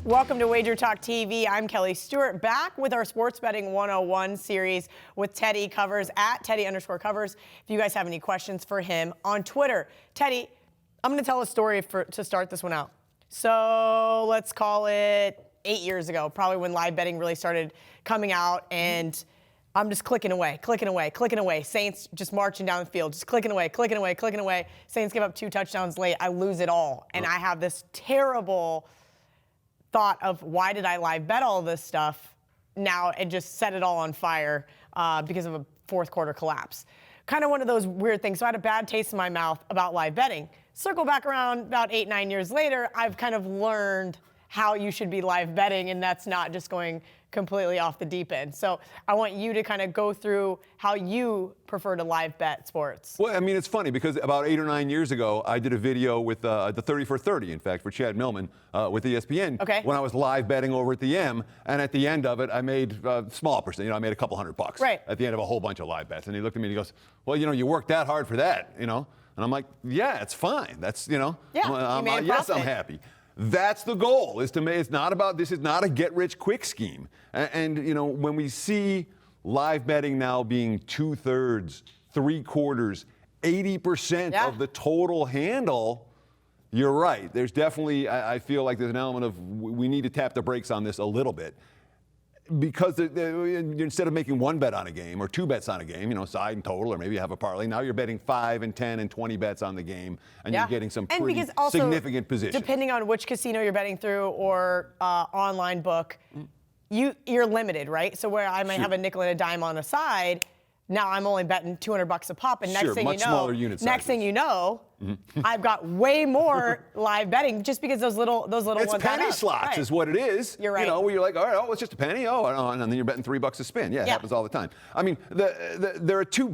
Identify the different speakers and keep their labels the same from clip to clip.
Speaker 1: Welcome to WagerTalk TV. I'm Kelly Stewart, back with our Sports Betting 101 series with Teddy Covers at Teddy_Covers. If you guys have any questions for him on Twitter. Teddy, I'm going to tell a story to start this one out. So let's call it 8 years ago, probably when live betting really started coming out, and I'm just clicking away. Saints just marching down the field, just clicking away. Saints give up 2 touchdowns late. I lose it all. And I have this terrible thought of, why did I live bet all this stuff now and just set it all on fire because of a fourth quarter collapse? Kind of one of those weird things. So I had a bad taste in my mouth about live betting. Circle back around about 8-9 years later, I've kind of learned how you should be live betting, and that's not just going completely off the deep end. So I want you to kind of go through how you prefer to live bet sports.
Speaker 2: Well, I mean, it's funny because about 8 or 9 years ago, I did a video with the 30 for 30, in fact, for Chad Millman with ESPN.
Speaker 1: Okay.
Speaker 2: When I was live betting over at the M, and at the end of it, I made a small percent. You know, I made a couple $100
Speaker 1: right
Speaker 2: at the end of a whole bunch of live bets. And he looked at me and he goes, "Well, you know, you worked that hard for that, you know." And I'm like, "Yeah, it's fine. That's, you know,
Speaker 1: yeah,
Speaker 2: yes, I'm happy." That's the goal. This is not a get-rich-quick scheme. And you know, when we see live betting now being 2/3, 3/4, 80% of the total handle, you're right. There's definitely, I feel like there's an element of we need to tap the brakes on this a little bit. Because instead of making 1 bet on a game or 2 bets on a game, you know, side and total, or maybe you have a parlay, now you're betting 5 and 10 and 20 bets on the game, and you're getting some pretty significant position.
Speaker 1: Depending on which casino you're betting through or online book, you're limited, right? So where I might have a nickel and a dime on the side, now I'm only betting $200 a pop, and next thing you know, I've got way more live betting just because those little ones.
Speaker 2: It's penny slots is what it is.
Speaker 1: You're right.
Speaker 2: You know, where you're like, all right, oh, it's just a penny. Oh, and then you're betting $3 a spin. Yeah, it happens all the time. I mean, there are 2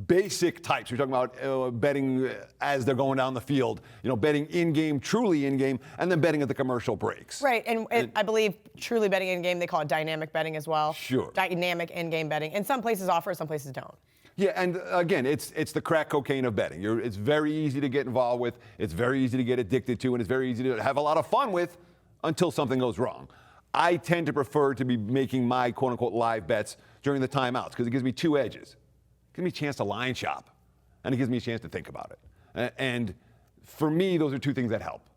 Speaker 2: basic types. We're talking about betting as they're going down the field. You know, betting in-game, truly in-game, and then betting at the commercial breaks.
Speaker 1: Right, and I believe truly betting in-game, they call it dynamic betting as well.
Speaker 2: Sure.
Speaker 1: Dynamic in-game betting. And some places offer it, some places don't.
Speaker 2: Yeah, and again, it's the crack cocaine of betting. It's very easy to get involved with, it's very easy to get addicted to, and it's very easy to have a lot of fun with until something goes wrong. I tend to prefer to be making my quote-unquote live bets during the timeouts because it gives me 2 edges. It gives me a chance to line shop, and it gives me a chance to think about it. And for me, those are 2 things that help.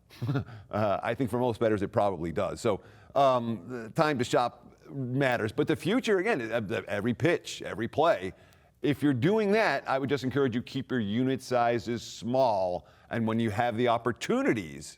Speaker 2: I think for most bettors, it probably does. So the time to shop matters. But the future, again, every pitch, every play, if you're doing that, I would just encourage you keep your unit sizes small, and when you have the opportunities,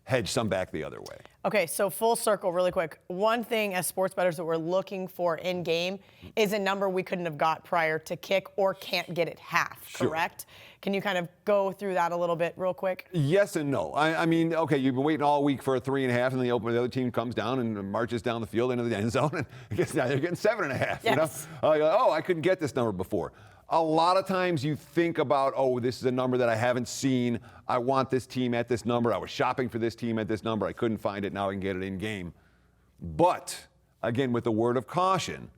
Speaker 2: hedge some back the other way.
Speaker 1: Okay, so full circle really quick. One thing as sports bettors that we're looking for in game is a number we couldn't have got prior to kick or can't get at half, correct? Can you kind of go through that a little bit real quick?
Speaker 2: Yes and no. I mean, okay, you've been waiting all week for a 3.5, and the other team comes down and marches down the field into the end zone, and I guess now you're getting 7.5. You know? Oh, I couldn't get this number before. A lot of times you think about, oh, this is a number that I haven't seen. I want this team at this number. I was shopping for this team at this number. I couldn't find it. Now I can get it in game. But, again, with the word of caution,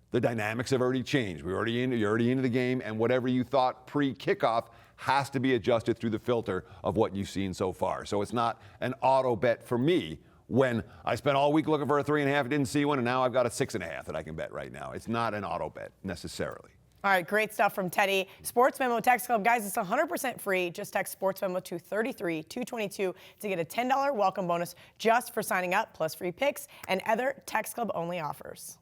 Speaker 2: the dynamics have already changed. You're already into the game, and whatever you thought pre-kickoff has to be adjusted through the filter of what you've seen so far. So it's not an auto bet for me when I spent all week looking for a 3.5, didn't see one, and now I've got a 6.5 that I can bet right now. It's not an auto bet necessarily.
Speaker 1: All right, great stuff from Teddy. Sports Memo Text Club. Guys, it's 100% free. Just text Sports Memo to 33222 to get a $10 welcome bonus just for signing up, plus free picks and other Text Club only offers.